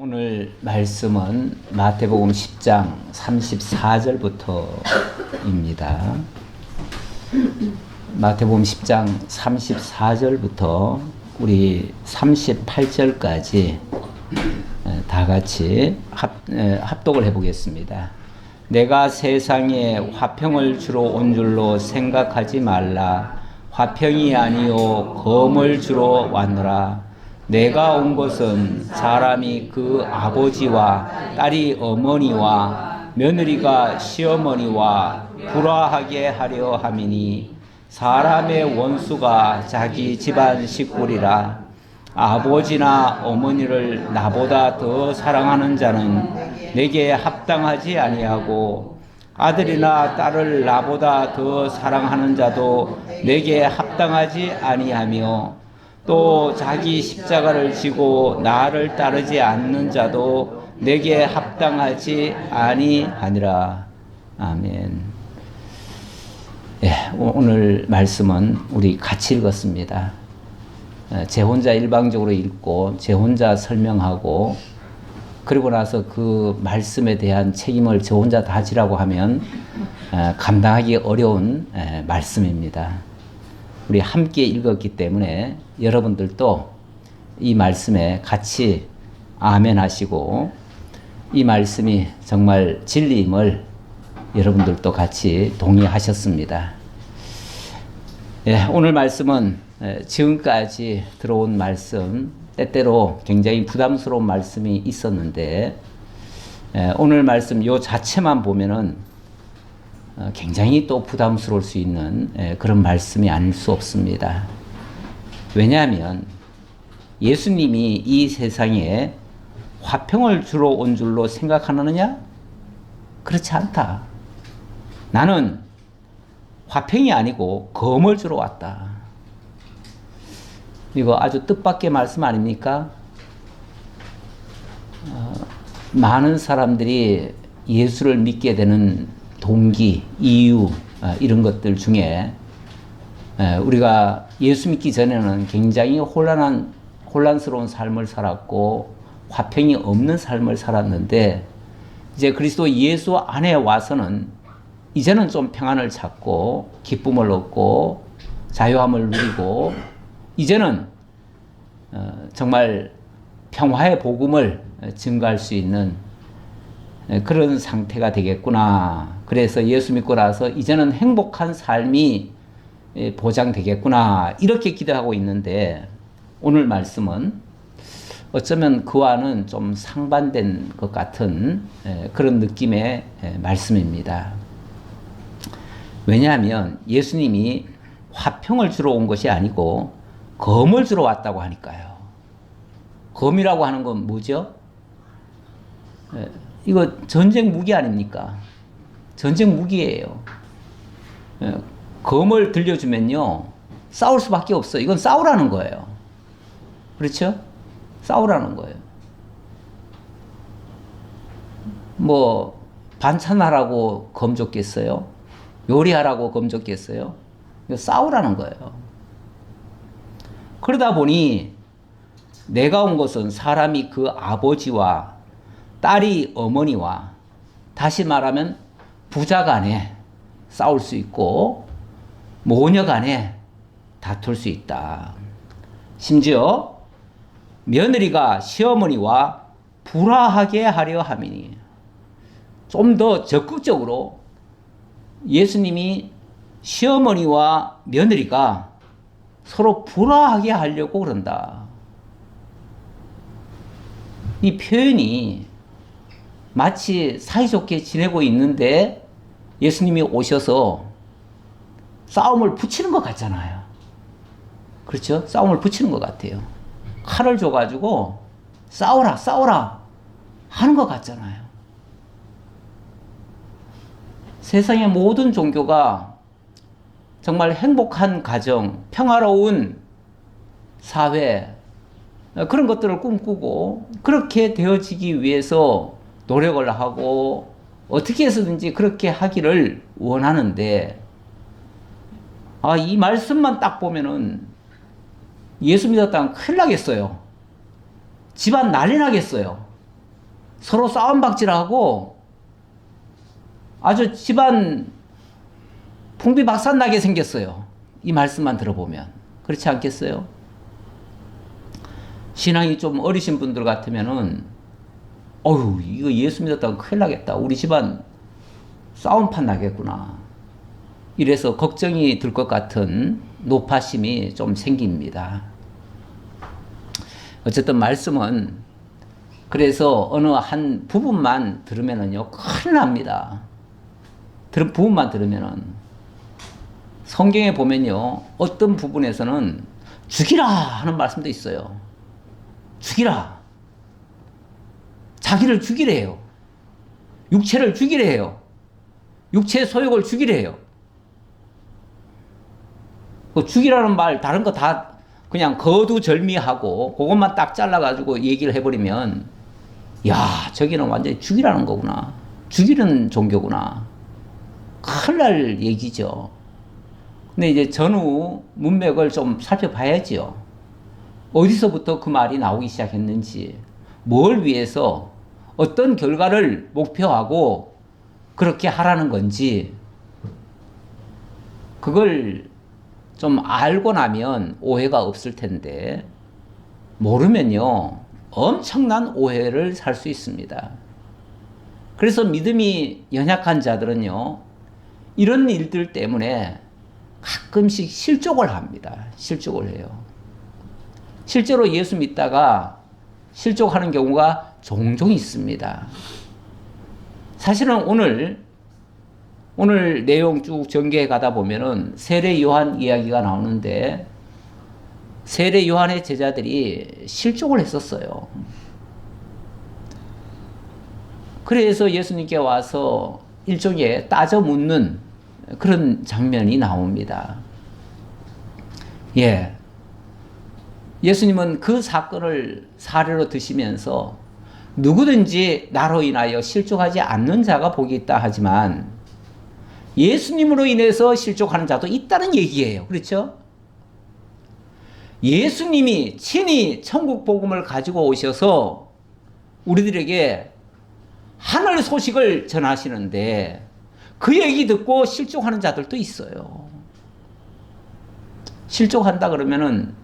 오늘 말씀은 마태복음 10장 34절부터입니다. 마태복음 10장 34절부터 우리 38절까지 다 같이 합독을 해보겠습니다. 내가 세상에 화평을 주러 온 줄로 생각하지 말라. 화평이 아니요 검을 주러 왔노라. 내가 온 것은 사람이 그 아버지와 딸이 어머니와 며느리가 시어머니와 불화하게 하려 함이니 사람의 원수가 자기 집안 식구리라. 아버지나 어머니를 나보다 더 사랑하는 자는 내게 합당하지 아니하고 아들이나 딸을 나보다 더 사랑하는 자도 내게 합당하지 아니하며 또 자기 십자가를 지고 나를 따르지 않는 자도 내게 합당하지 아니하니라. 아멘. 오늘 말씀은 우리 같이 읽었습니다. 제 혼자 일방적으로 읽고 제 혼자 설명하고 그리고 나서 그 말씀에 대한 책임을 저 혼자 다 지라고 하면 감당하기 어려운 말씀입니다. 우리 함께 읽었기 때문에 여러분들도 이 말씀에 같이 아멘 하시고 이 말씀이 정말 진리임을 여러분들도 같이 동의하셨습니다. 오늘 말씀은 지금까지 들어온 말씀, 때때로 굉장히 부담스러운 말씀이 있었는데 오늘 말씀 요 자체만 보면은 굉장히 또 부담스러울 수 있는 그런 말씀이 아닐 수 없습니다. 왜냐하면 예수님이 이 세상에 화평을 주러 온 줄로 생각하느냐? 그렇지 않다. 나는 화평이 아니고 검을 주러 왔다. 이거 아주 뜻밖의 말씀 아닙니까? 많은 사람들이 예수를 믿게 되는 동기, 이유 이런 것들 중에 우리가 예수 믿기 전에는 굉장히 혼란스러운 삶을 살았고 화평이 없는 삶을 살았는데 이제 그리스도 예수 안에 와서는 이제는 좀 평안을 찾고 기쁨을 얻고 자유함을 누리고 이제는 정말 평화의 복음을 증거할 수 있는 그런 상태가 되겠구나. 그래서 예수 믿고 나서 이제는 행복한 삶이 보장되겠구나. 이렇게 기도하고 있는데 오늘 말씀은 어쩌면 그와는 좀 상반된 것 같은 그런 느낌의 말씀입니다. 왜냐하면 예수님이 화평을 주러 온 것이 아니고 검을 주러 왔다고 하니까요. 검이라고 하는 건 뭐죠? 이거 전쟁 무기 아닙니까? 전쟁 무기예요. 검을 들려주면요 싸울 수밖에 없어요. 이건 싸우라는 거예요. 그렇죠? 싸우라는 거예요. 뭐 반찬하라고 검 줬겠어요? 요리하라고 검 줬겠어요? 이거 싸우라는 거예요. 그러다 보니 내가 온 것은 사람이 그 아버지와 딸이 어머니와 다시 말하면 부자 간에 싸울 수 있고 모녀 간에 다툴 수 있다. 심지어 며느리가 시어머니와 불화하게 하려 함이니 좀 더 적극적으로 예수님이 시어머니와 며느리가 서로 불화하게 하려고 그런다. 이 표현이 마치 사이좋게 지내고 있는데 예수님이 오셔서 싸움을 붙이는 것 같잖아요. 그렇죠? 싸움을 붙이는 것 같아요. 칼을 줘가지고 싸우라 하는 것 같잖아요. 세상의 모든 종교가 정말 행복한 가정, 평화로운 사회 그런 것들을 꿈꾸고 그렇게 되어지기 위해서 노력을 하고 어떻게 해서든지 그렇게 하기를 원하는데 이 말씀만 딱 보면은 예수 믿었다면 큰일 나겠어요. 집안 난리 나겠어요. 서로 싸움박질하고 아주 집안 풍비박산나게 생겼어요. 이 말씀만 들어보면. 그렇지 않겠어요? 신앙이 좀 어리신 분들 같으면은 어휴, 이거 예수 믿었다고 큰일 나겠다. 우리 집안 싸움판 나겠구나. 이래서 걱정이 들 것 같은 노파심이 좀 생깁니다. 어쨌든 말씀은 그래서 어느 한 부분만 들으면은요, 큰일 납니다. 부분만 들으면은. 성경에 보면요, 어떤 부분에서는 죽이라 하는 말씀도 있어요. 죽이라. 자기를 죽이래요. 육체를 죽이래요. 육체의 소욕을 죽이래요. 그 죽이라는 말 다른 거 다 그냥 거두절미하고 그것만 딱 잘라가지고 얘기를 해버리면 야, 저기는 완전히 죽이라는 거구나. 죽이는 종교구나. 큰일 날 얘기죠. 근데 이제 전후 문맥을 좀 살펴봐야지요. 어디서부터 그 말이 나오기 시작했는지, 뭘 위해서 어떤 결과를 목표하고 그렇게 하라는 건지, 그걸 좀 알고 나면 오해가 없을 텐데, 모르면요, 엄청난 오해를 살 수 있습니다. 그래서 믿음이 연약한 자들은요, 이런 일들 때문에 가끔씩 실족을 합니다. 실족을 해요. 실제로 예수 믿다가 실족하는 경우가 종종 있습니다. 사실은 오늘 내용 쭉 전개해 가다 보면은 세례 요한 이야기가 나오는데 세례 요한의 제자들이 실족을 했었어요. 그래서 예수님께 와서 일종의 따져 묻는 그런 장면이 나옵니다. 예. 예수님은 그 사건을 사례로 드시면서 누구든지 나로 인하여 실족하지 않는 자가 복이 있다 하지만 예수님으로 인해서 실족하는 자도 있다는 얘기예요. 그렇죠? 예수님이 친히 천국 복음을 가지고 오셔서 우리들에게 하늘 소식을 전하시는데 그 얘기 듣고 실족하는 자들도 있어요. 실족한다 그러면은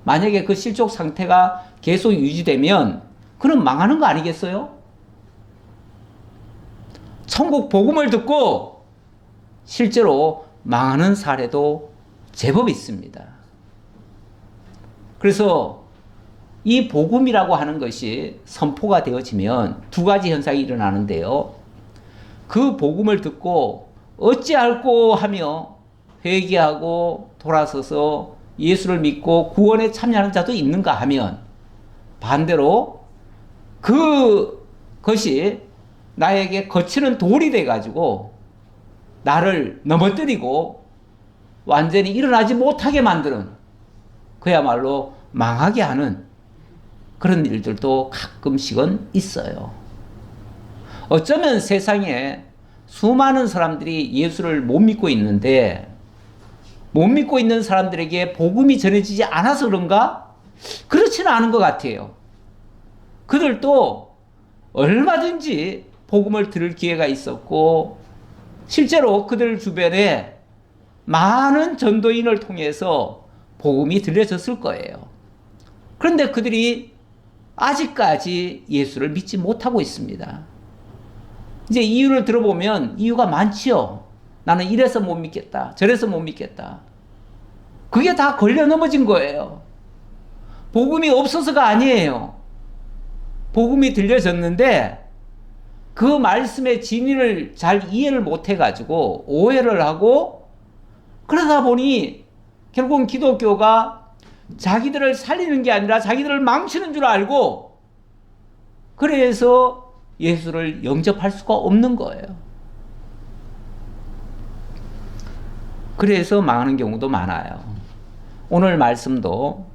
만약에 그 실족 상태가 계속 유지되면 그는 망하는 거 아니겠어요? 천국 복음을 듣고 실제로 망하는 사례도 제법 있습니다. 그래서 이 복음이라고 하는 것이 선포가 되어지면 두 가지 현상이 일어나는데요. 그 복음을 듣고 어찌할꼬 하며 회개하고 돌아서서 예수를 믿고 구원에 참여하는 자도 있는가 하면 반대로 그것이 나에게 거치는 돌이 돼가지고 나를 넘어뜨리고 완전히 일어나지 못하게 만드는 그야말로 망하게 하는 그런 일들도 가끔씩은 있어요. 어쩌면 세상에 수많은 사람들이 예수를 못 믿고 있는데 못 믿고 있는 사람들에게 복음이 전해지지 않아서 그런가? 그렇지는 않은 것 같아요. 그들도 얼마든지 복음을 들을 기회가 있었고 실제로 그들 주변에 많은 전도인을 통해서 복음이 들려졌을 거예요. 그런데 그들이 아직까지 예수를 믿지 못하고 있습니다. 이제 이유를 들어보면 이유가 많지요. 나는 이래서 못 믿겠다. 저래서 못 믿겠다. 그게 다 걸려 넘어진 거예요. 복음이 없어서가 아니에요. 복음이 들려졌는데 그 말씀의 진리를 잘 이해를 못 해가지고 오해를 하고 그러다 보니 결국은 기독교가 자기들을 살리는 게 아니라 자기들을 망치는 줄 알고 그래서 예수를 영접할 수가 없는 거예요. 그래서 망하는 경우도 많아요. 오늘 말씀도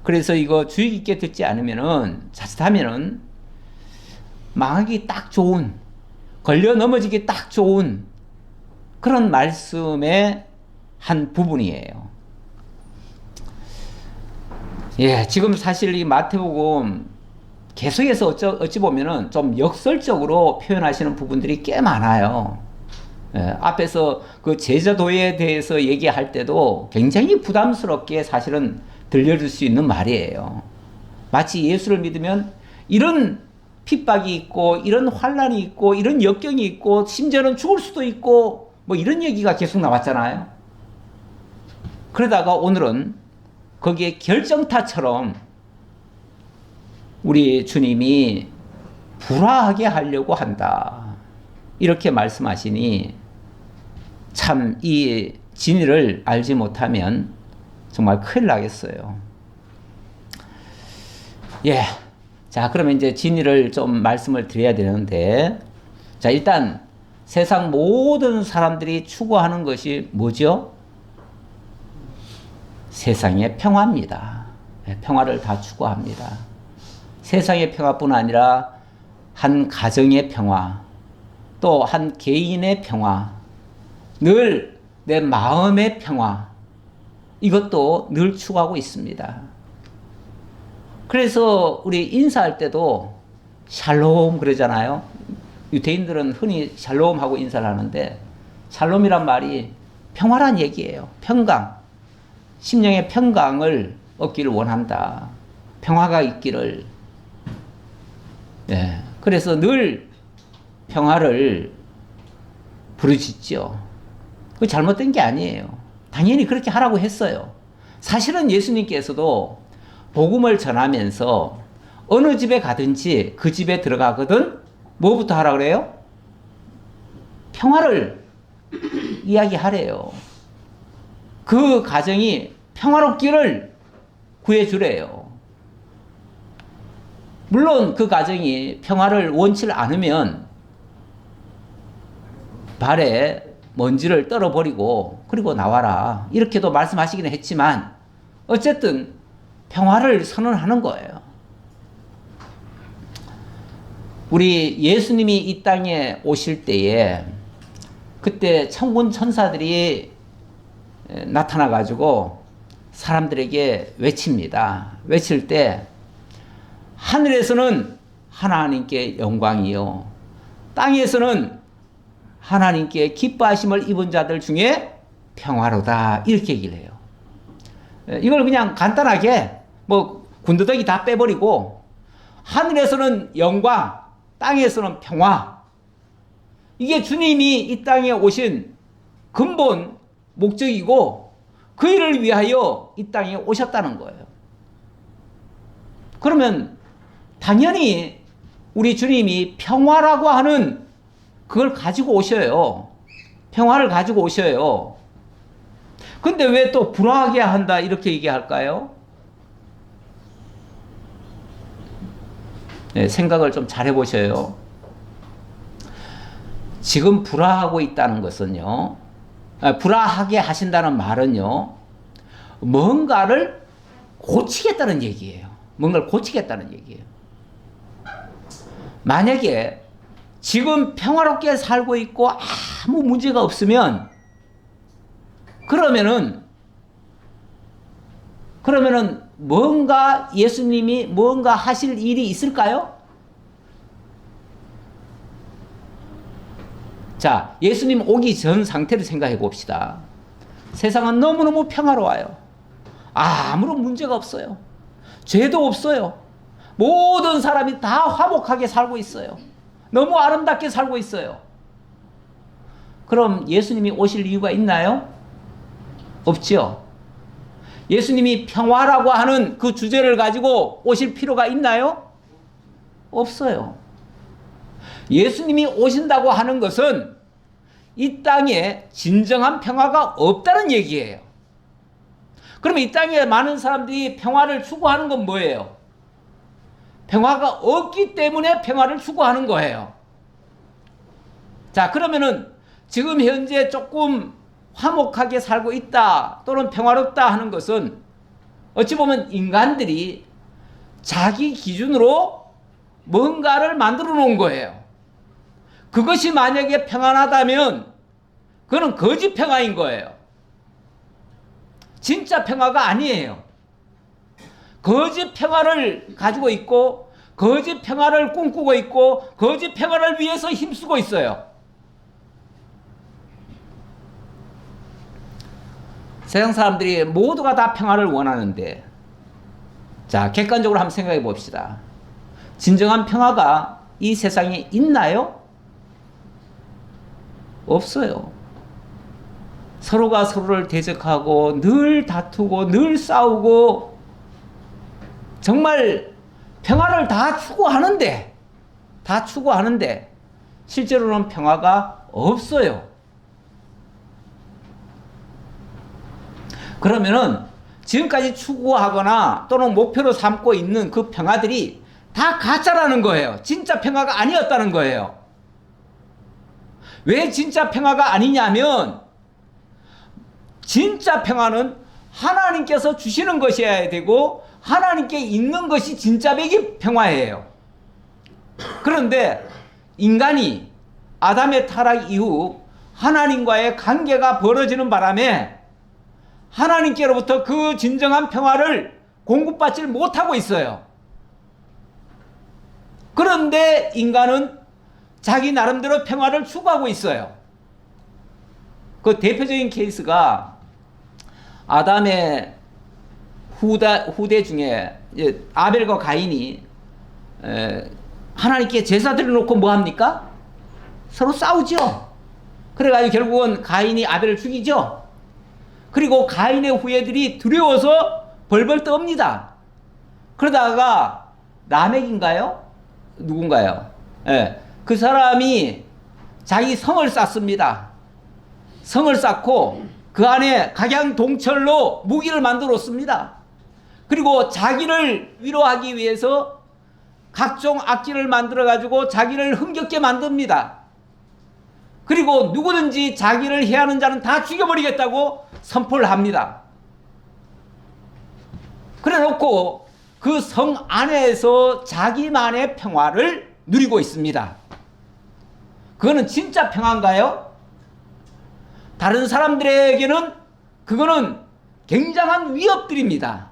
그래서 이거 주의 깊게 듣지 않으면은 자칫하면은 망하기 딱 좋은 걸려 넘어지기 딱 좋은 그런 말씀의 한 부분이에요. 예, 지금 사실 이 마태복음 계속해서 어찌 보면은 좀 역설적으로 표현하시는 부분들이 꽤 많아요. 예, 앞에서 그 제자도에 대해서 얘기할 때도 굉장히 부담스럽게 사실은 들려줄 수 있는 말이에요. 마치 예수를 믿으면 이런 핍박이 있고 이런 환란이 있고 이런 역경이 있고 심지어는 죽을 수도 있고 뭐 이런 얘기가 계속 나왔잖아요. 그러다가 오늘은 거기에 결정타처럼 우리 주님이 불화하게 하려고 한다. 이렇게 말씀하시니 참 이 진리를 알지 못하면 정말 큰일 나겠어요. 예. 자, 그러면 이제 진리를 좀 말씀을 드려야 되는데, 자, 일단 세상 모든 사람들이 추구하는 것이 뭐죠? 세상의 평화입니다. 평화를 다 추구합니다. 세상의 평화뿐 아니라 한 가정의 평화, 또 한 개인의 평화, 늘 내 마음의 평화, 이것도 늘 추구하고 있습니다. 그래서 우리 인사할 때도 샬롬 그러잖아요. 유대인들은 흔히 샬롬 하고 인사를 하는데, 샬롬이란 말이 평화란 얘기예요. 평강. 심령의 평강을 얻기를 원한다. 평화가 있기를. 예. 그래서 늘 평화를 부르짖죠. 그거 잘못된 게 아니에요. 당연히 그렇게 하라고 했어요. 사실은 예수님께서도 복음을 전하면서 어느 집에 가든지 그 집에 들어가거든 뭐부터 하라 그래요? 평화를 이야기하래요. 그 가정이 평화롭기를 구해주래요. 물론 그 가정이 평화를 원치 않으면 발에 먼지를 떨어버리고 그리고 나와라 이렇게도 말씀하시기는 했지만 어쨌든 평화를 선언하는 거예요. 우리 예수님이 이 땅에 오실 때에 그때 천군 천사들이 나타나 가지고 사람들에게 외칩니다. 외칠 때 하늘에서는 하나님께 영광이요, 땅에서는 하나님께 기뻐하심을 입은 자들 중에 평화로다, 이렇게 얘기를 해요. 이걸 그냥 간단하게 뭐 군더더기 다 빼버리고 하늘에서는 영광, 땅에서는 평화, 이게 주님이 이 땅에 오신 근본 목적이고 그 일을 위하여 이 땅에 오셨다는 거예요. 그러면 당연히 우리 주님이 평화라고 하는 그걸 가지고 오셔요. 평화를 가지고 오셔요. 근데 왜 또 불화하게 한다 이렇게 얘기할까요? 네, 생각을 좀 잘 해보셔요. 지금 불화하고 있다는 것은요, 불화하게 하신다는 말은요, 뭔가를 고치겠다는 얘기예요. 뭔가를 고치겠다는 얘기예요. 만약에 지금 평화롭게 살고 있고 아무 문제가 없으면 그러면은 뭔가 예수님이 뭔가 하실 일이 있을까요? 자, 예수님 오기 전 상태를 생각해 봅시다. 세상은 너무너무 평화로워요. 아무런 문제가 없어요. 죄도 없어요. 모든 사람이 다 화목하게 살고 있어요. 너무 아름답게 살고 있어요. 그럼 예수님이 오실 이유가 있나요? 없죠. 예수님이 평화라고 하는 그 주제를 가지고 오실 필요가 있나요? 없어요. 예수님이 오신다고 하는 것은 이 땅에 진정한 평화가 없다는 얘기예요. 그러면 이 땅에 많은 사람들이 평화를 추구하는 건 뭐예요? 평화가 없기 때문에 평화를 추구하는 거예요. 자, 그러면은 지금 현재 조금 화목하게 살고 있다 또는 평화롭다 하는 것은 어찌 보면 인간들이 자기 기준으로 뭔가를 만들어 놓은 거예요. 그것이 만약에 평안하다면 그건 거짓 평화인 거예요. 진짜 평화가 아니에요. 거짓 평화를 가지고 있고 거짓 평화를 꿈꾸고 있고 거짓 평화를 위해서 힘쓰고 있어요. 세상 사람들이 모두가 다 평화를 원하는데, 자, 객관적으로 한번 생각해 봅시다. 진정한 평화가 이 세상에 있나요? 없어요. 서로가 서로를 대적하고 늘 다투고 늘 싸우고 정말 평화를 다 추구하는데 실제로는 평화가 없어요. 그러면은 지금까지 추구하거나 또는 목표로 삼고 있는 그 평화들이 다 가짜라는 거예요. 진짜 평화가 아니었다는 거예요. 왜 진짜 평화가 아니냐면, 진짜 평화는 하나님께서 주시는 것이어야 되고 하나님께 있는 것이 진짜 평화예요. 그런데 인간이 아담의 타락 이후 하나님과의 관계가 벌어지는 바람에 하나님께로부터 그 진정한 평화를 공급받지 못하고 있어요. 그런데 인간은 자기 나름대로 평화를 추구하고 있어요. 그 대표적인 케이스가 아담의 후대 중에 아벨과 가인이 하나님께 제사 드려놓고 뭐합니까? 서로 싸우죠. 그래가지고 결국은 가인이 아벨을 죽이죠. 그리고 가인의 후예들이 두려워서 벌벌 떱니다. 그러다가 라멕인가요? 누군가요? 그 사람이 자기 성을 쌓습니다. 성을 쌓고 그 안에 각양동철로 무기를 만들었습니다. 그리고 자기를 위로하기 위해서 각종 악기를 만들어 가지고 자기를 흥겹게 만듭니다. 그리고 누구든지 자기를 해하는 자는 다 죽여버리겠다고 선포를 합니다. 그래 놓고 그 성 안에서 자기만의 평화를 누리고 있습니다. 그거는 진짜 평화인가요? 다른 사람들에게는 그거는 굉장한 위협들입니다.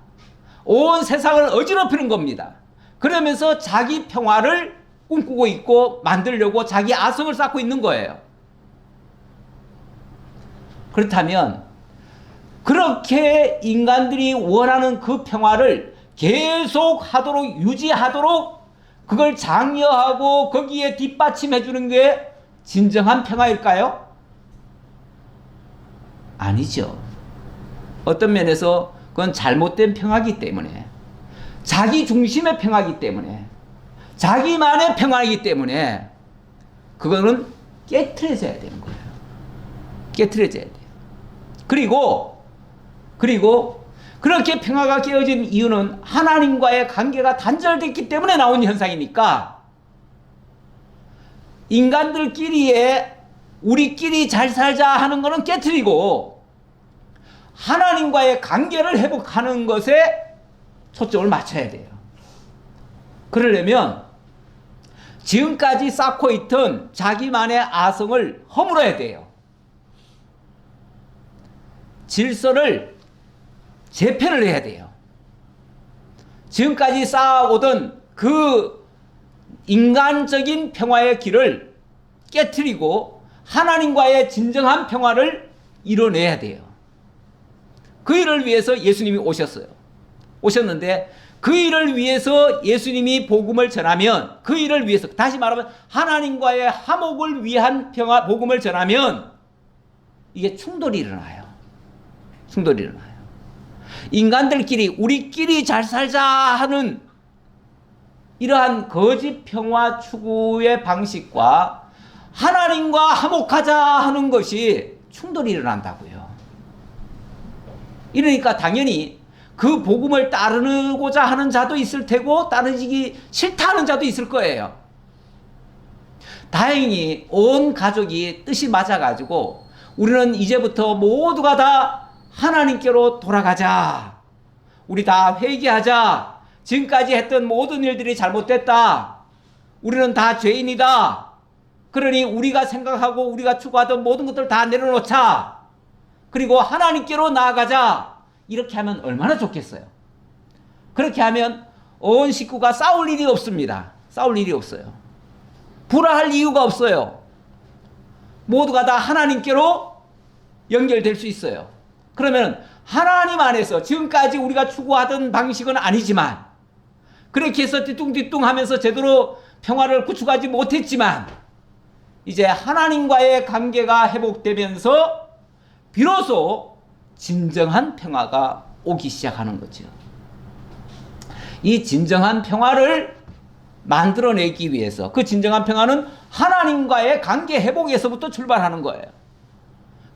온 세상을 어지럽히는 겁니다. 그러면서 자기 평화를 꿈꾸고 있고 만들려고 자기 아성을 쌓고 있는 거예요. 그렇다면 그렇게 인간들이 원하는 그 평화를 계속 하도록 유지하도록 그걸 장려하고 거기에 뒷받침해 주는 게 진정한 평화일까요? 아니죠. 어떤 면에서 그건 잘못된 평화이기 때문에, 자기 중심의 평화이기 때문에, 자기만의 평화이기 때문에 그거는 깨트려져야 되는 거예요. 깨트려져야 돼요. 그리고 그렇게 평화가 깨어진 이유는 하나님과의 관계가 단절됐기 때문에 나온 현상이니까, 인간들끼리의 우리끼리 잘 살자 하는 것은 깨트리고 하나님과의 관계를 회복하는 것에 초점을 맞춰야 돼요. 그러려면 지금까지 쌓고 있던 자기만의 아성을 허물어야 돼요. 질서를 재편을 해야 돼요. 지금까지 쌓아오던 그 인간적인 평화의 길을 깨트리고 하나님과의 진정한 평화를 이뤄내야 돼요. 그 일을 위해서 예수님이 오셨는데 그 일을 위해서 예수님이 복음을 전하면, 그 일을 위해서, 다시 말하면 하나님과의 화목을 위한 복음을 전하면 이게 충돌이 일어나요. 인간들끼리 우리끼리 잘 살자 하는 이러한 거짓 평화 추구의 방식과 하나님과 화목하자 하는 것이 충돌이 일어난다고요. 이러니까 당연히 그 복음을 따르고자 하는 자도 있을 테고 따르기 싫다 하는 자도 있을 거예요. 다행히 온 가족이 뜻이 맞아가지고 우리는 이제부터 모두가 다 하나님께로 돌아가자. 우리 다 회개하자. 지금까지 했던 모든 일들이 잘못됐다. 우리는 다 죄인이다. 그러니 우리가 생각하고 우리가 추구하던 모든 것들 다 내려놓자. 그리고 하나님께로 나아가자. 이렇게 하면 얼마나 좋겠어요. 그렇게 하면 온 식구가 싸울 일이 없습니다. 싸울 일이 없어요. 불화할 이유가 없어요. 모두가 다 하나님께로 연결될 수 있어요. 그러면 하나님 안에서 지금까지 우리가 추구하던 방식은 아니지만, 그렇게 해서 뒤뚱뒤뚱 하면서 제대로 평화를 구축하지 못했지만, 이제 하나님과의 관계가 회복되면서 비로소 진정한 평화가 오기 시작하는 거죠. 이 진정한 평화를 만들어내기 위해서, 그 진정한 평화는 하나님과의 관계 회복에서부터 출발하는 거예요.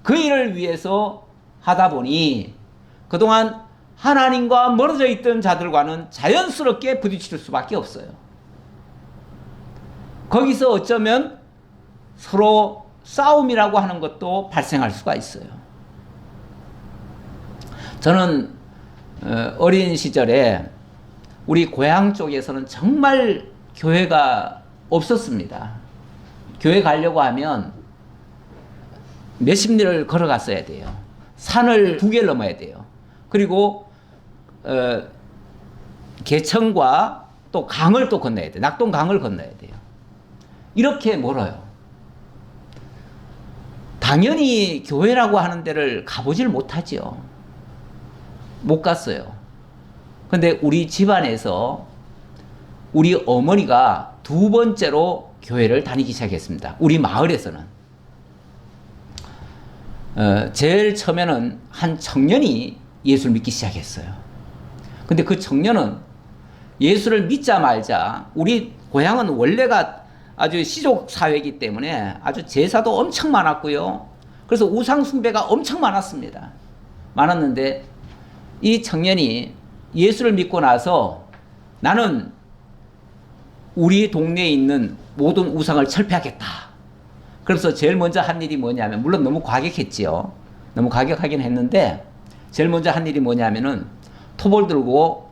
그 일을 위해서 하다 보니 그동안 하나님과 멀어져 있던 자들과는 자연스럽게 부딪힐 수밖에 없어요. 거기서 어쩌면 서로 싸움이라고 하는 것도 발생할 수가 있어요. 저는 어린 시절에 우리 고향 쪽에서는 정말 교회가 없었습니다. 교회 가려고 하면 몇십 리를 걸어갔어야 돼요. 산을 2개를 넘어야 돼요. 그리고 개천과 또 강을 또 건너야 돼요. 낙동강을 건너야 돼요. 이렇게 멀어요. 당연히 교회라고 하는 데를 가보질 못하죠. 못 갔어요. 근데 우리 집안에서 우리 어머니가 2번째로 교회를 다니기 시작했습니다. 우리 마을에서는. 제일 처음에는 한 청년이 예수를 믿기 시작했어요. 근데 그 청년은 예수를 믿자 말자, 우리 고향은 원래가 아주 시족 사회이기 때문에 아주 제사도 엄청 많았고요. 그래서 우상 숭배가 엄청 많았습니다. 많았는데 이 청년이 예수를 믿고 나서 나는 우리 동네에 있는 모든 우상을 철폐하겠다. 그래서 제일 먼저 한 일이 뭐냐면, 물론 너무 과격했지요. 너무 과격하긴 했는데 제일 먼저 한 일이 뭐냐면은 토벌 들고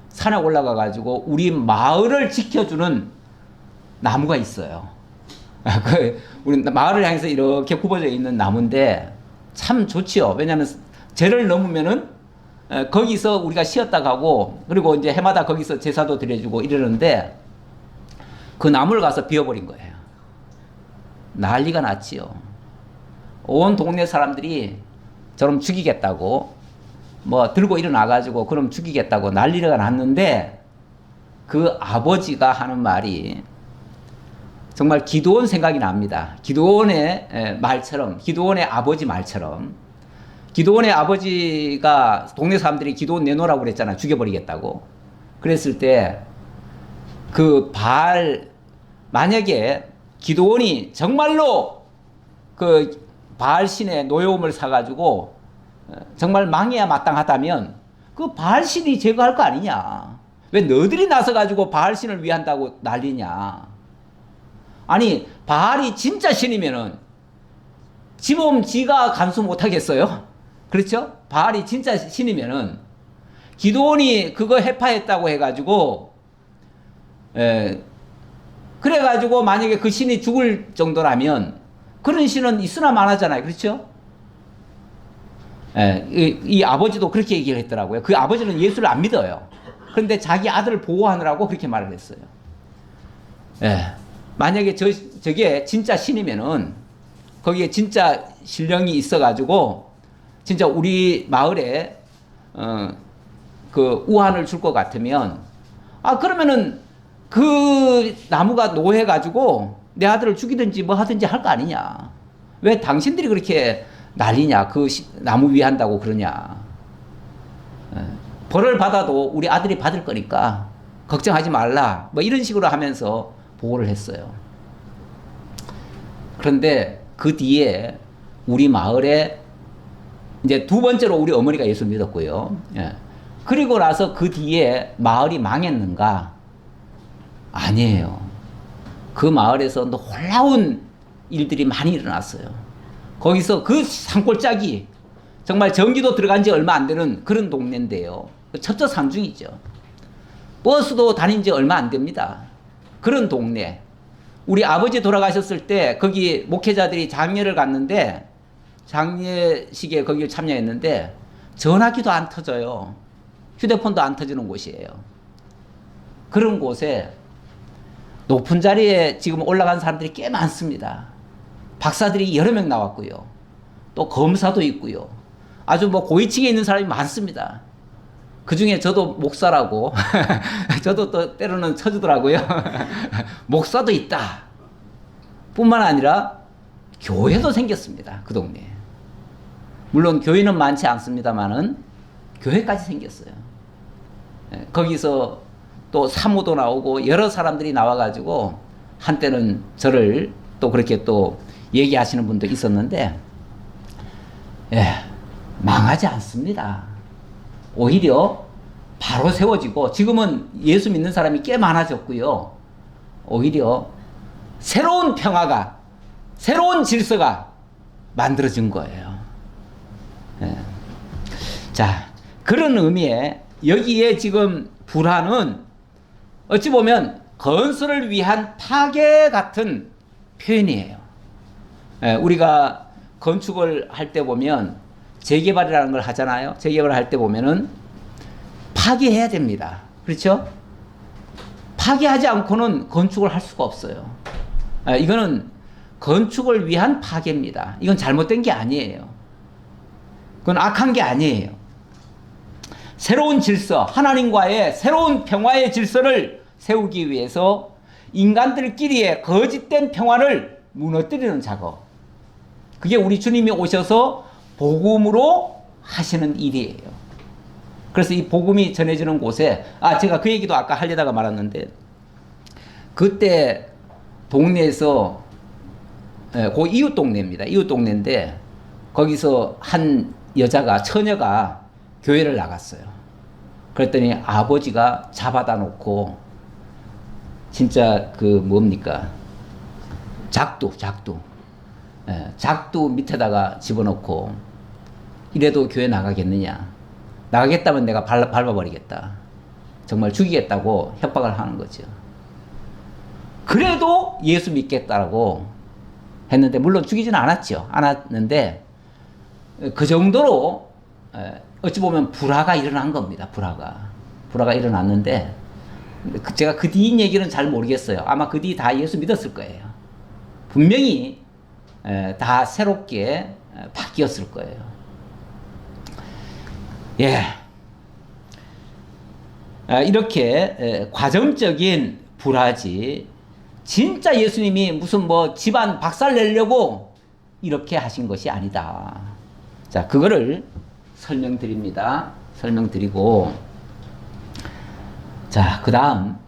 산에 올라가 가지고 우리 마을을 지켜주는 나무가 있어요. 우리 마을을 향해서 이렇게 굽어져 있는 나무인데 참 좋지요. 왜냐하면 죄를 넘으면은 거기서 우리가 쉬었다 가고, 그리고 이제 해마다 거기서 제사도 드려주고 이러는데 그 나무를 가서 비워버린 거예요. 난리가 났지요. 온 동네 사람들이 저럼 죽이겠다고 뭐 들고 일어나가지고 그럼 죽이겠다고 난리가 났는데, 그 아버지가 하는 말이 정말 기드온 생각이 납니다. 기드온의 말처럼, 기드온의 아버지 말처럼. 기드온의 아버지가 동네 사람들이 기드온 내놓으라고 그랬잖아요. 죽여버리겠다고. 그랬을 때 그 만약에 기드온이 정말로 그 바알 신의 노여움을 사가지고 정말 망해야 마땅하다면 그 바알 신이 제거할 거 아니냐. 왜 너희들이 나서가지고 바알 신을 위한다고 난리냐. 아니 바알이 진짜 신이면은 지몸 지가 간수 못하겠어요? 그렇죠? 바알이 진짜 신이면은 기드온이 그거 해파했다고 해가지고 그래가지고 만약에 그 신이 죽을 정도라면 그런 신은 있으나 마나잖아요. 그렇죠? 이 아버지도 그렇게 얘기를 했더라고요. 그 아버지는 예수를 안 믿어요. 그런데 자기 아들을 보호하느라고 그렇게 말을 했어요. 만약에 저게 진짜 신이면은 거기에 진짜 신령이 있어가지고 진짜 우리 마을에 그 우한을 줄 것 같으면, 그러면은 그 나무가 노해가지고 내 아들을 죽이든지 뭐 하든지 할 거 아니냐. 왜 당신들이 그렇게 난리냐. 그 나무 위한다고 그러냐. 벌을 받아도 우리 아들이 받을 거니까 걱정하지 말라. 뭐 이런 식으로 하면서 보호를 했어요. 그런데 그 뒤에 우리 마을에 이제 2번째로 우리 어머니가 예수 믿었고요. 그리고 나서 그 뒤에 마을이 망했는가? 아니에요. 그 마을에서 놀라운 일들이 많이 일어났어요. 거기서 그 산골짜기, 정말 전기도 들어간 지 얼마 안 되는 그런 동네인데요. 첩저산중이죠. 버스도 다닌 지 얼마 안 됩니다. 그런 동네. 우리 아버지 돌아가셨을 때 거기 목회자들이 장례를 갔는데, 장례식에 거기를 참여했는데 전화기도 안 터져요. 휴대폰도 안 터지는 곳이에요. 그런 곳에 높은 자리에 지금 올라간 사람들이 꽤 많습니다. 박사들이 여러 명 나왔고요. 또 검사도 있고요. 아주 뭐 고위층에 있는 사람이 많습니다. 그 중에 저도 목사라고 저도 또 때로는 쳐주더라고요. 목사도 있다. 뿐만 아니라 교회도 생겼습니다. 그 동네에. 물론 교회는 많지 않습니다만은 교회까지 생겼어요. 거기서 또 사모도 나오고 여러 사람들이 나와가지고 한때는 저를 또 그렇게 또 얘기하시는 분도 있었는데, 망하지 않습니다. 오히려 바로 세워지고, 지금은 예수 믿는 사람이 꽤 많아졌고요. 오히려 새로운 평화가, 새로운 질서가 만들어진 거예요. 자, 그런 의미에 여기에 지금 불화는 어찌 보면 건설을 위한 파괴 같은 표현이에요. 우리가 건축을 할 때 보면 재개발이라는 걸 하잖아요. 재개발을 할 때 보면은 파괴해야 됩니다. 그렇죠? 파괴하지 않고는 건축을 할 수가 없어요. 이거는 건축을 위한 파괴입니다. 이건 잘못된 게 아니에요. 그건 악한 게 아니에요. 새로운 질서, 하나님과의 새로운 평화의 질서를 세우기 위해서 인간들끼리의 거짓된 평화를 무너뜨리는 작업. 그게 우리 주님이 오셔서 복음으로 하시는 일이에요. 그래서 이 복음이 전해지는 곳에, 제가 그 얘기도 아까 하려다가 말았는데, 그때 동네에서, 그 이웃 동네입니다. 이웃 동네인데, 거기서 한 여자가, 처녀가 교회를 나갔어요. 그랬더니 아버지가 잡아다 놓고, 진짜 뭡니까? 작두. 작두 밑에다가 집어넣고, 이래도 교회 나가겠느냐? 나가겠다면 내가 밟아버리겠다. 정말 죽이겠다고 협박을 하는 거죠. 그래도 예수 믿겠다라고 했는데, 물론 죽이지는 않았는데, 그 정도로, 어찌 보면 불화가 일어난 겁니다. 불화가 일어났는데, 제가 그 뒤 얘기는 잘 모르겠어요. 아마 그 뒤 다 예수 믿었을 거예요. 분명히 다 새롭게 바뀌었을 거예요. 이렇게 과정적인 불화지, 진짜 예수님이 무슨 집안 박살 내려고 이렇게 하신 것이 아니다. 자, 그거를 설명드립니다. 설명드리고, 자, 그 다음,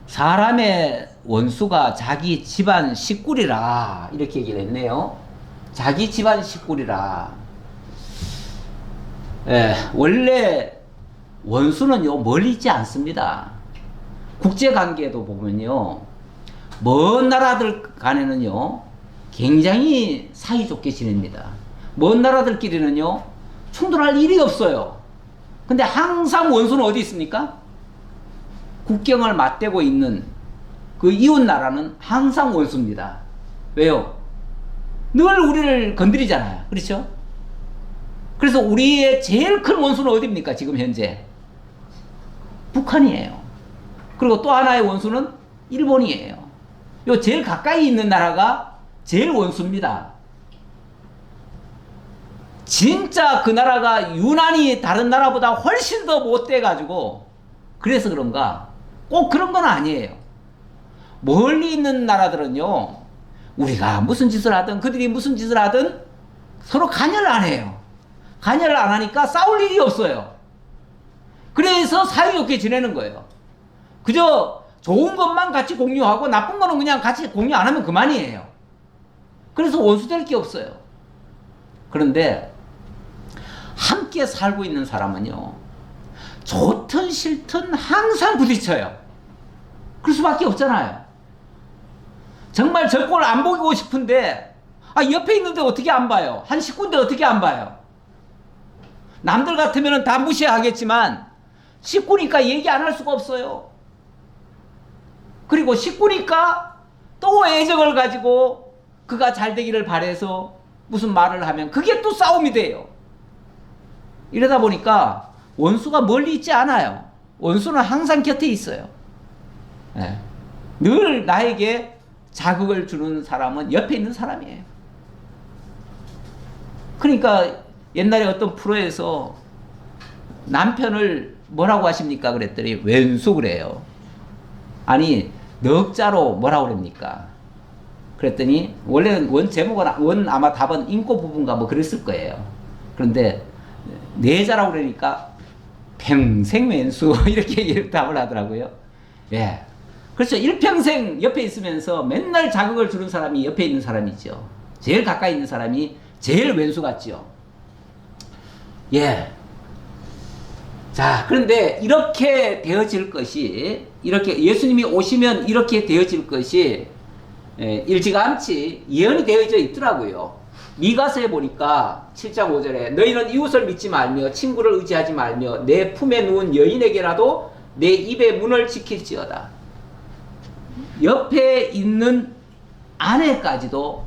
사람의 원수가 자기 집안 식구리라, 이렇게 얘기를 했네요. 자기 집안 식구리라. 원래 원수는요, 멀리 있지 않습니다. 국제관계도 보면요, 먼 나라들 간에는요, 굉장히 사이좋게 지냅니다. 먼 나라들끼리는요, 충돌할 일이 없어요. 근데 항상 원수는 어디 있습니까? 국경을 맞대고 있는 그 이웃 나라는 항상 원수입니다. 왜요? 늘 우리를 건드리잖아요. 그렇죠? 그래서 우리의 제일 큰 원수는 어디입니까? 지금 현재 북한이에요. 그리고 또 하나의 원수는 일본이에요. 요 제일 가까이 있는 나라가 제일 원수입니다. 진짜 그 나라가 유난히 다른 나라보다 훨씬 더 못돼가지고, 그래서 그런가? 꼭 그런 건 아니에요. 멀리 있는 나라들은요, 우리가 무슨 짓을 하든 그들이 무슨 짓을 하든 서로 간여를 안 해요. 간여를 안 하니까 싸울 일이 없어요. 그래서 사이좋게 지내는 거예요. 그저 좋은 것만 같이 공유하고 나쁜 거는 그냥 같이 공유 안 하면 그만이에요. 그래서 원수될 게 없어요. 그런데 함께 살고 있는 사람은요, 좋든 싫든 항상 부딪혀요. 그럴 수밖에 없잖아요. 정말 저 꼴 안 보고 싶은데, 옆에 있는데 어떻게 안 봐요? 한 식구인데 어떻게 안 봐요? 남들 같으면 다 무시하겠지만 식구니까 얘기 안 할 수가 없어요. 그리고 식구니까 또 애정을 가지고 그가 잘 되기를 바래서 무슨 말을 하면 그게 또 싸움이 돼요. 이러다 보니까 원수가 멀리 있지 않아요. 원수는 항상 곁에 있어요. 예. 늘 나에게 자극을 주는 사람은 옆에 있는 사람이에요. 그러니까 옛날에 어떤 프로에서 남편을 뭐라고 하십니까? 그랬더니 왼수 그래요. 아니 넉자로 뭐라고 그럽니까? 그랬더니 원래는 원 제목은 아마 답은 인고 부분가 뭐 그랬을 거예요. 그런데 내자라고 그러니까 평생 왼수 이렇게 답을 하더라고요. 예. 그렇죠. 일평생 옆에 있으면서 맨날 자극을 주는 사람이 옆에 있는 사람이죠. 제일 가까이 있는 사람이 제일 왼수 같죠. 예. 자, 그런데 이렇게 되어질 것이, 이렇게 예수님이 오시면 이렇게 되어질 것이 일찌감치 예언이 되어져 있더라고요. 미가서에 보니까 7장 5절에 너희는 이웃을 믿지 말며 친구를 의지하지 말며 내 품에 누운 여인에게라도 내 입의 문을 지킬지어다. 옆에 있는 아내까지도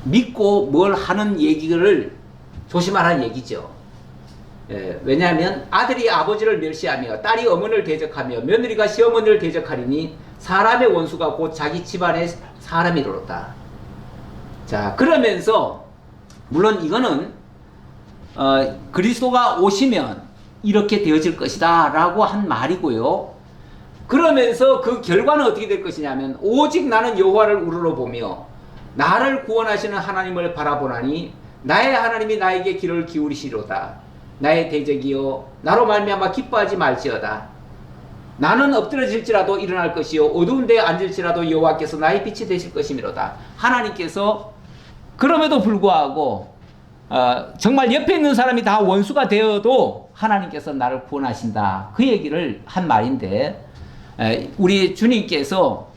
믿고 뭘 하는 얘기를 조심하라는 얘기죠. 왜냐하면 아들이 아버지를 멸시하며 딸이 어머니를 대적하며 며느리가 시어머니를 대적하리니 사람의 원수가 곧 자기 집안의 사람이로다. 자, 그러면서 물론 이거는 그리스도가 오시면 이렇게 되어질 것이다 라고 한 말이고요. 그러면서 그 결과는 어떻게 될 것이냐면 오직 나는 여호와를 우러러 보며 나를 구원하시는 하나님을 바라보나니 나의 하나님이 나에게 귀를 기울이시로다. 나의 대적이여 나로 말미암아 기뻐하지 말지어다. 나는 엎드러질지라도 일어날 것이요 어두운 데에 앉을지라도 여호와께서 나의 빛이 되실 것이미로다. 하나님께서 그럼에도 불구하고 정말 옆에 있는 사람이 다 원수가 되어도 하나님께서 나를 구원하신다. 그 얘기를 한 말인데 우리 주님께서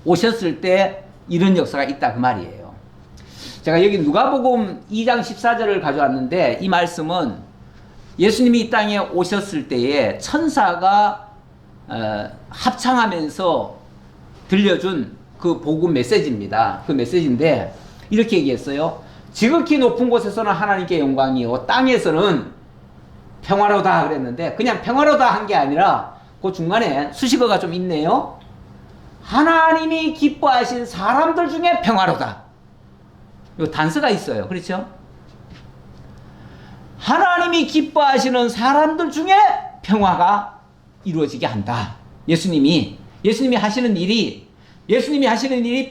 오셨을 때 이런 역사가 있다 그 말이에요. 제가 여기 누가복음 2장 14절을 가져왔는데 이 말씀은 예수님이 이 땅에 오셨을 때에 천사가 합창하면서 들려준 그 복음 메시지입니다. 그 메시지인데 이렇게 얘기했어요. 지극히 높은 곳에서는 하나님께 영광이요 땅에서는 평화로다 그랬는데 그냥 평화로다 한 게 아니라 그 중간에 수식어가 좀 있네요. 하나님이 기뻐하신 사람들 중에 평화로다. 요 단서가 있어요. 그렇죠? 하나님이 기뻐하시는 사람들 중에 평화가 이루어지게 한다. 예수님이 하시는 일이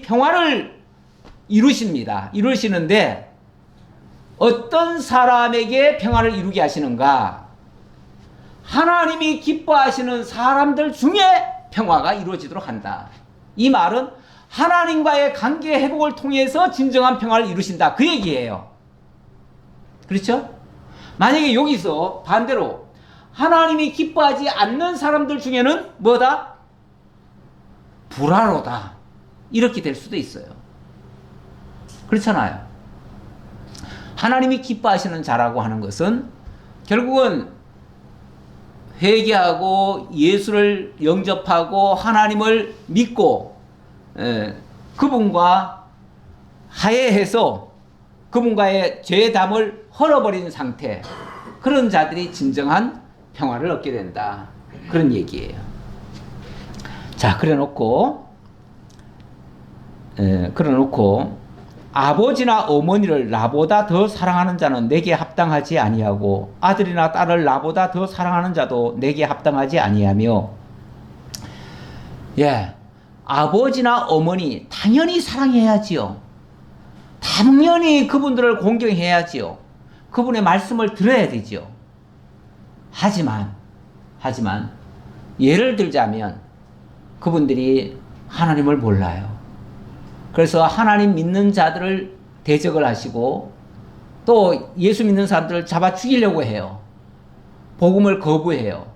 평화를 이루십니다. 이루시는데 어떤 사람에게 평화를 이루게 하시는가? 하나님이 기뻐하시는 사람들 중에 평화가 이루어지도록 한다. 이 말은 하나님과의 관계 회복을 통해서 진정한 평화를 이루신다. 그 얘기예요. 그렇죠? 만약에 여기서 반대로 하나님이 기뻐하지 않는 사람들 중에는 뭐다? 불화로다. 이렇게 될 수도 있어요. 그렇잖아요. 하나님이 기뻐하시는 자라고 하는 것은 결국은 회개하고 예수를 영접하고 하나님을 믿고 그분과 화해해서 그분과의 죄담을 헐어버린 상태, 그런 자들이 진정한 평화를 얻게 된다. 그런 얘기예요. 자, 그래놓고 아버지나 어머니를 나보다 더 사랑하는 자는 내게 합당하지 아니하고 아들이나 딸을 나보다 더 사랑하는 자도 내게 합당하지 아니하며. 아버지나 어머니 당연히 사랑해야지요. 당연히 그분들을 공경해야지요. 그분의 말씀을 들어야 되죠. 하지만 예를 들자면 그분들이 하나님을 몰라요. 그래서 하나님 믿는 자들을 대적을 하시고 또 예수 믿는 사람들을 잡아 죽이려고 해요. 복음을 거부해요.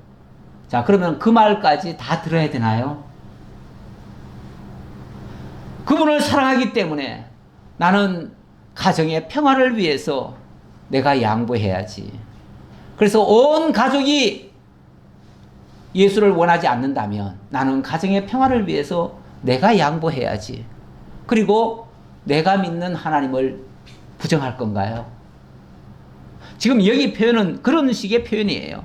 자, 그러면 그 말까지 다 들어야 되나요? 그분을 사랑하기 때문에 나는 가정의 평화를 위해서 내가 양보해야지. 그래서 온 가족이 예수를 원하지 않는다면 나는 가정의 평화를 위해서 내가 양보해야지. 그리고 내가 믿는 하나님을 부정할 건가요? 지금 여기 표현은 그런 식의 표현이에요.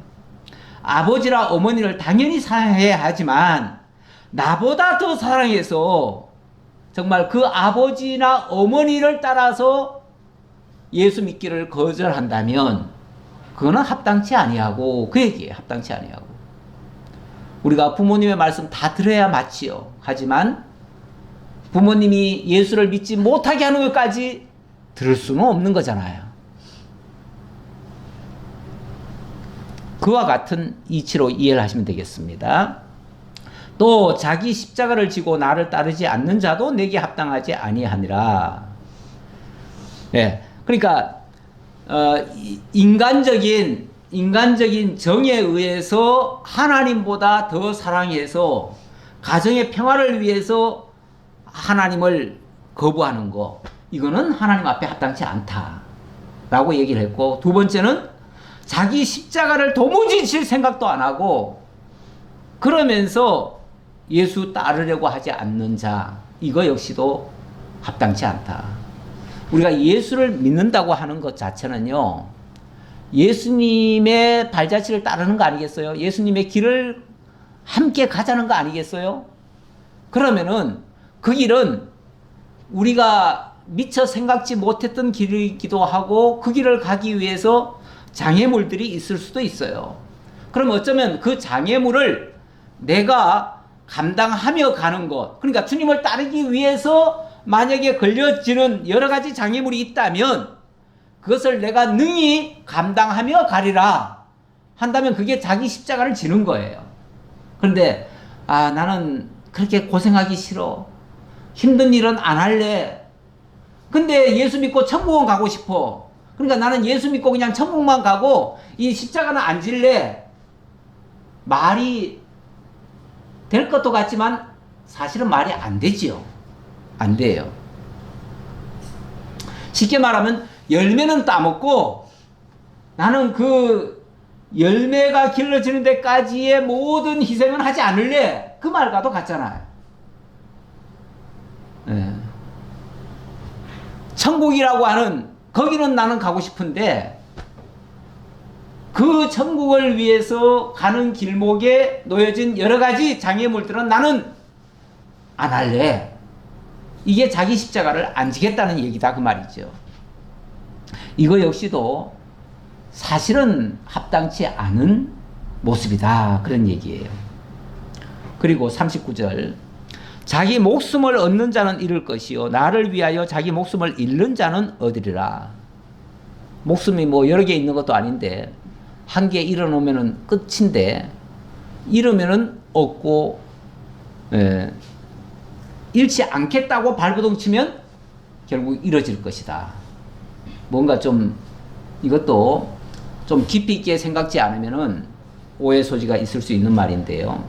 아버지나 어머니를 당연히 사랑해야 하지만 나보다 더 사랑해서 정말 그 아버지나 어머니를 따라서 예수 믿기를 거절한다면 그거는 합당치 아니하고, 그 얘기예요. 합당치 아니하고. 우리가 부모님의 말씀 다 들어야 맞지요. 하지만 부모님이 예수를 믿지 못하게 하는 것까지 들을 수는 없는 거잖아요. 그와 같은 이치로 이해를 하시면 되겠습니다. 또 자기 십자가를 지고 나를 따르지 않는 자도 내게 합당하지 아니하니라. 예, 그러니까 인간적인 정에 의해서 하나님보다 더 사랑해서 가정의 평화를 위해서 하나님을 거부하는 거, 이거는 하나님 앞에 합당치 않다라고 얘기를 했고, 두 번째는 자기 십자가를 도무지 질 생각도 안 하고 그러면서 예수 따르려고 하지 않는 자, 이거 역시도 합당치 않다. 우리가 예수를 믿는다고 하는 것 자체는요, 예수님의 발자취를 따르는 거 아니겠어요? 예수님의 길을 함께 가자는 거 아니겠어요? 그러면은 그 길은 우리가 미처 생각지 못했던 길이기도 하고 그 길을 가기 위해서 장애물들이 있을 수도 있어요. 그럼 어쩌면 그 장애물을 내가 감당하며 가는 것, 그러니까 주님을 따르기 위해서 만약에 걸려지는 여러 가지 장애물이 있다면 그것을 내가 능히 감당하며 가리라 한다면 그게 자기 십자가를 지는 거예요. 그런데 나는 그렇게 고생하기 싫어, 힘든 일은 안 할래, 근데 예수 믿고 천국은 가고 싶어, 그러니까 나는 예수 믿고 그냥 천국만 가고 이 십자가는 안 질래, 말이 될 것도 같지만 사실은 말이 안 되지요. 안 돼요. 쉽게 말하면 열매는 따먹고 나는 그 열매가 길러지는 데까지의 모든 희생은 하지 않을래, 그 말과도 같잖아요. 네. 천국이라고 하는 거기는 나는 가고 싶은데 그 천국을 위해서 가는 길목에 놓여진 여러 가지 장애물들은 나는 안 할래. 이게 자기 십자가를 안 지겠다는 얘기다, 그 말이죠. 이거 역시도 사실은 합당치 않은 모습이다, 그런 얘기예요. 그리고 39절, 자기 목숨을 얻는 자는 잃을 것이요 나를 위하여 자기 목숨을 잃는 자는 얻으리라. 목숨이 뭐 여러 개 있는 것도 아닌데 한 개 잃어놓으면 끝인데 잃으면은 얻고, 잃지 않겠다고 발버둥 치면 결국 잃어질 것이다. 뭔가 좀 이것도 좀 깊이 있게 생각지 않으면은 오해 소지가 있을 수 있는 말인데요.